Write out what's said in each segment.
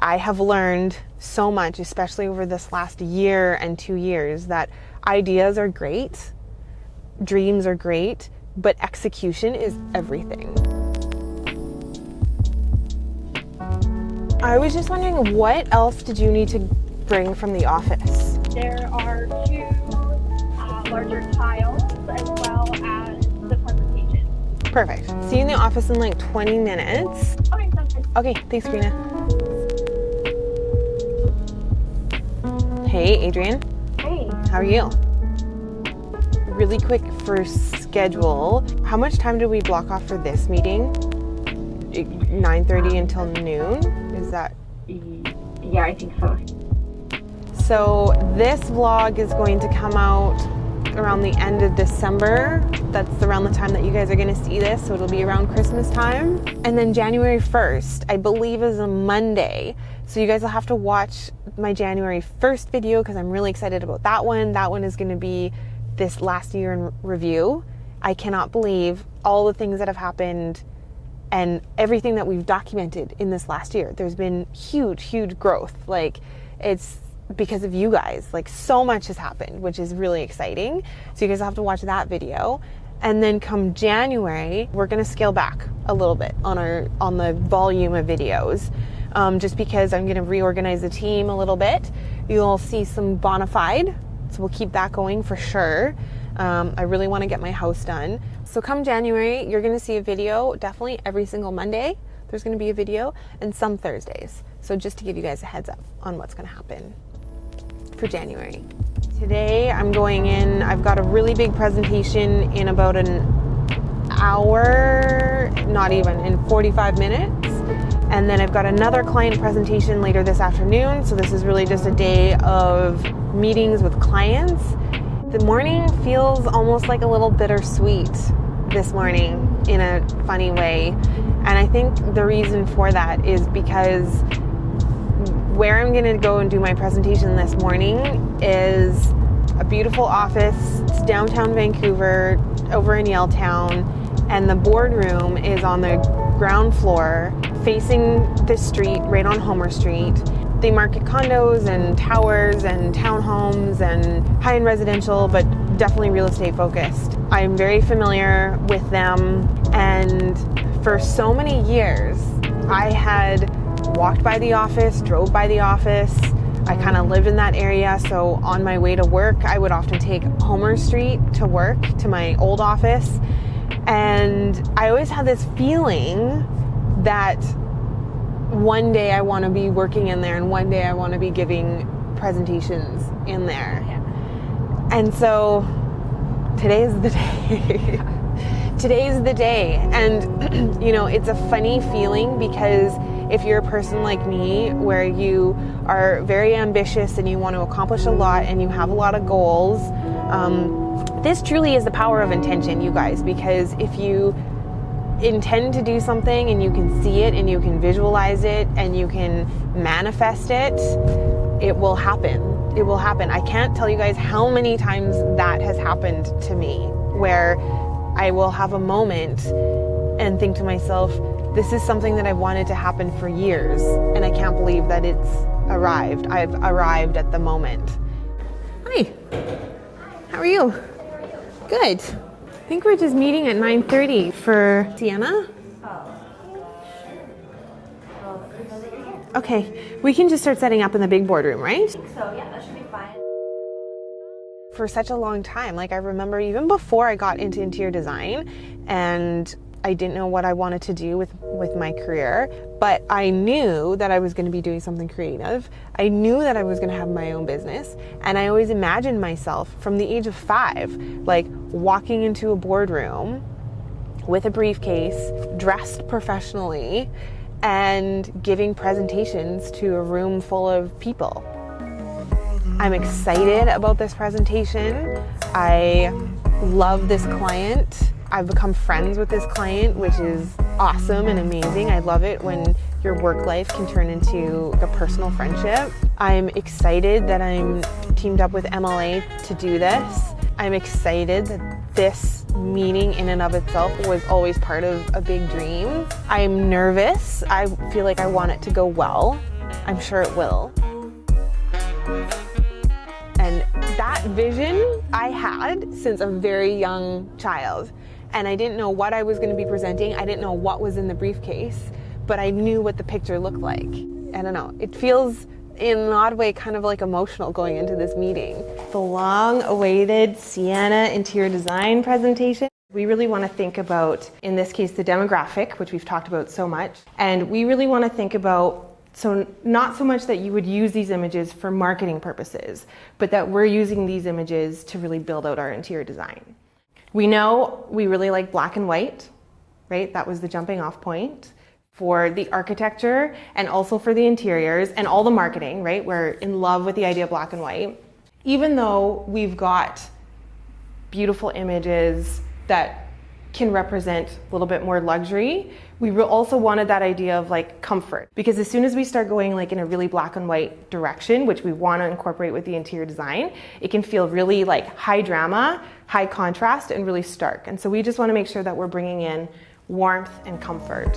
I have learned so much, especially over this last year and 2 years, that ideas are great, dreams are great, but execution is everything. I was just wondering, what else did you need to bring from the office? There are 2 larger tiles as well as the presentation. Perfect. See you in the office in like 20 minutes. Okay, sounds good. Okay, thanks, Karina. Hey, Adrian. Hey. How are you? Really quick for schedule, how much time did we block off for this meeting? 9:30 until noon? Is that? Yeah, I think so. So this vlog is going to come out around the end of December. That's around the time that you guys are going to see this, so it'll be around Christmas time. And then January 1st, I believe, is a Monday. So you guys will have to watch my January 1st video because I'm really excited about that one. That one is going to be this last year in review. I cannot believe all the things that have happened and everything that we've documented in this last year. There's been huge growth. Like, it's because of you guys. Like, so much has happened, which is really exciting. So you guys will have to watch that video. And then come January, we're gonna scale back a little bit on the volume of videos, just because I'm gonna reorganize the team a little bit. You'll see some Bonafide, so we'll keep that going for sure. I really wanna get my house done. So come January, you're gonna see a video, definitely every single Monday. There's gonna be a video, and some Thursdays. So just to give you guys a heads up on what's gonna happen for January. Today I'm going in, I've got a really big presentation in about an hour, not even, in 45 minutes. And then I've got another client presentation later this afternoon. So this is really just a day of meetings with clients. The morning feels almost like a little bittersweet this morning in a funny way. And I think the reason for that is because where I'm going to go and do my presentation this morning is a beautiful office. It's downtown Vancouver, over in Yaletown, and the boardroom is on the ground floor facing the street, right on Homer Street. They market condos and towers and townhomes and high-end residential, but definitely real estate focused. I'm very familiar with them, and for so many years, I had walked by the office, drove by the office. I kind of lived in that area, so on my way to work, I would often take Homer Street to work, to my old office. And I always had this feeling that one day I want to be working in there and one day I want to be giving presentations in there. Yeah. And so today's the day. Today's the day. And, you know, it's a funny feeling because if you're a person like me where you are very ambitious and you want to accomplish a lot and you have a lot of goals, this truly is the power of intention, you guys, because if you intend to do something and you can see it and you can visualize it and you can manifest it, it will happen. It will happen. I can't tell you guys how many times that has happened to me, where I will have a moment and think to myself, this is something that I've wanted to happen for years, and I can't believe that it's arrived. I've arrived at the moment. Hi, how are you? Good. I think we're just meeting at 9:30 for Sienna. Okay, we can just start setting up in the big boardroom, right? I think so, yeah, that should be fine. For such a long time, like I remember even before I got into interior design and I didn't know what I wanted to do with my career, but I knew that I was going to be doing something creative. I knew that I was going to have my own business, and I always imagined myself from the age of 5, like walking into a boardroom with a briefcase, dressed professionally, and giving presentations to a room full of people. I'm excited about this presentation. I love this client. I've become friends with this client, which is awesome and amazing. I love it when your work life can turn into a personal friendship. I'm excited that I'm teamed up with MLA to do this. I'm excited that this meeting in and of itself was always part of a big dream. I'm nervous. I feel like I want it to go well. I'm sure it will. And that vision I had since a very young child. And I didn't know what I was going to be presenting. I didn't know what was in the briefcase, but I knew what the picture looked like. I don't know. It feels in an odd way kind of like emotional going into this meeting. The long-awaited Sienna interior design presentation. We really want to think about, in this case, the demographic, which we've talked about so much. And we really want to think about, so not so much that you would use these images for marketing purposes, but that we're using these images to really build out our interior design. We know we really like black and white, right? That was the jumping off point for the architecture and also for the interiors and all the marketing, right? We're in love with the idea of black and white. Even though we've got beautiful images that can represent a little bit more luxury, we also wanted that idea of like comfort, because as soon as we start going like in a really black and white direction, which we want to incorporate with the interior design, it can feel really like high drama, high contrast, and really stark. And so we just want to make sure that we're bringing in warmth and comfort.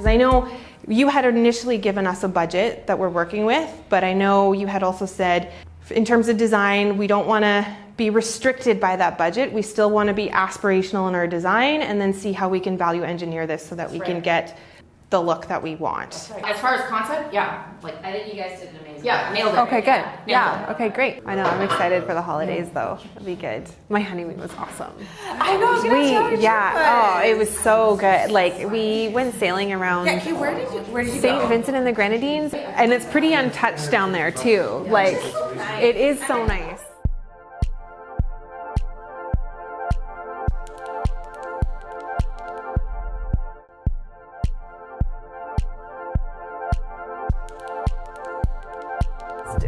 I know you had initially given us a budget that we're working with, but I know you had also said, in terms of design, we don't want to be restricted by that budget. We still want to be aspirational in our design and then see how we can value engineer this so that we can get the look that we want. As far as concept, yeah, like I think you guys did an amazing yeah, job. nailed it. Okay, good. Nailed it. Okay, great. I know, I'm excited for the holidays though. It'll be good. My honeymoon was awesome. I know. I was gonna tell you Oh, it was so good. Like we went sailing around Okay, where did you St. go? Vincent and the Grenadines, and it's pretty untouched down there too. Like it is so nice.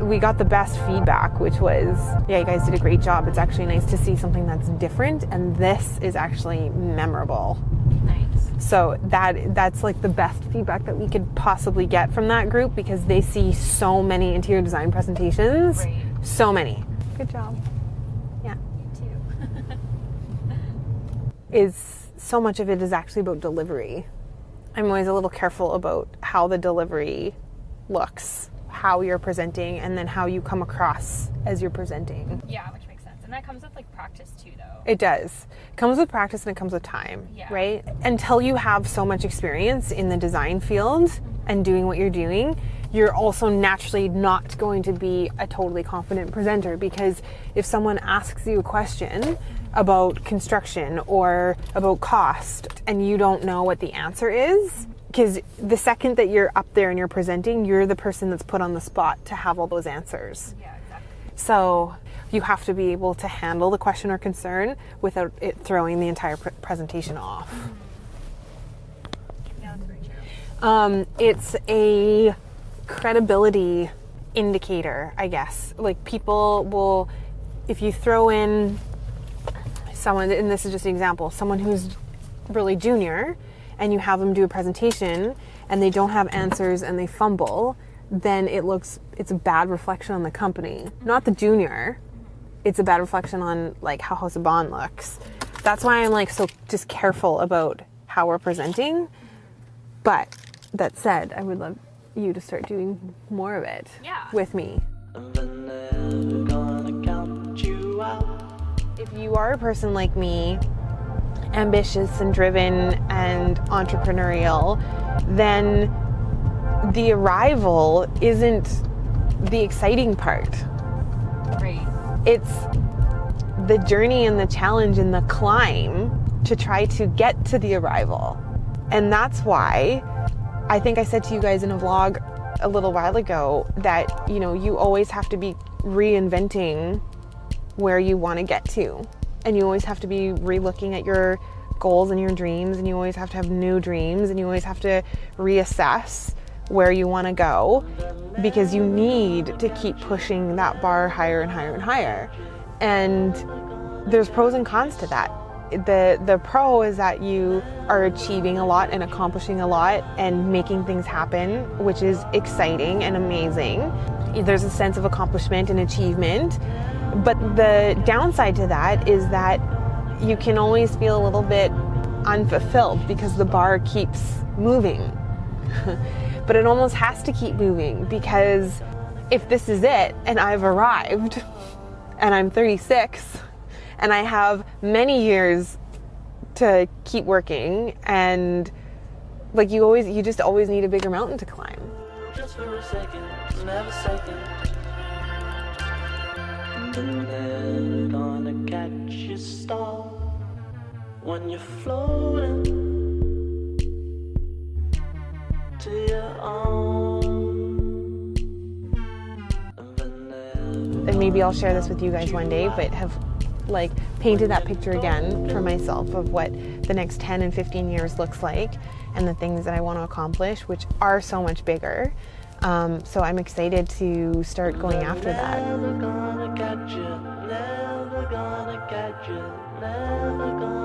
We got the best feedback, which was, yeah, you guys did a great job. It's actually nice to see something that's different, and this is actually memorable. Nice. So that's like the best feedback that we could possibly get from that group, because they see so many interior design presentations. Right. So many. Good job. Yeah. You too. So much of it is actually about delivery. I'm always a little careful about how the delivery looks, how you're presenting, and then how you come across as you're presenting. Yeah, which makes sense. And that comes with like practice too, though. It does. It comes with practice and it comes with time, Yeah. right? Until you have so much experience in the design field and doing what you're doing, you're also naturally not going to be a totally confident presenter, because if someone asks you a question about construction or about cost and you don't know what the answer is, because the second that you're up there and you're presenting, you're the person that's put on the spot to have all those answers. Yeah, exactly. So you have to be able to handle the question or concern without it throwing the entire presentation off. Yeah, that's very true. It's a credibility indicator, I guess. Like people will, if you throw in someone, and this is just an example, someone who's really junior, and you have them do a presentation and they don't have answers and they fumble, then it's a bad reflection on the company. Not the junior. It's a bad reflection on like how House of Bohn looks. That's why I'm like so just careful about how we're presenting. But that said, I would love you to start doing more of it with me. If you are a person like me, ambitious and driven and entrepreneurial, then the arrival isn't the exciting part. Right. It's the journey and the challenge and the climb to try to get to the arrival. And that's why I think I said to you guys in a vlog a little while ago that, you know, you always have to be reinventing where you want to get to. And you always have to be re-looking at your goals and your dreams, and you always have to have new dreams, and you always have to reassess where you want to go, because you need to keep pushing that bar higher and higher and higher. And there's pros and cons to that. the pro is that you are achieving a lot and accomplishing a lot and making things happen, which is exciting and amazing. There's a sense of accomplishment and achievement. But the downside to that is that you can always feel a little bit unfulfilled because the bar keeps moving. But it almost has to keep moving, because if this is it and I've arrived and I'm 36 and I have many years to keep working, and like you just always need a bigger mountain to climb. Just for a second, never second. Never gonna catch your star when you're floating to your arms. And maybe I'll share this with you guys one day, but have like painted that picture again for myself of what the next 10 and 15 years looks like, and the things that I want to accomplish, which are so much bigger. So I'm excited to start going after that. Never gonna catch you, never gonna catch you, never gonna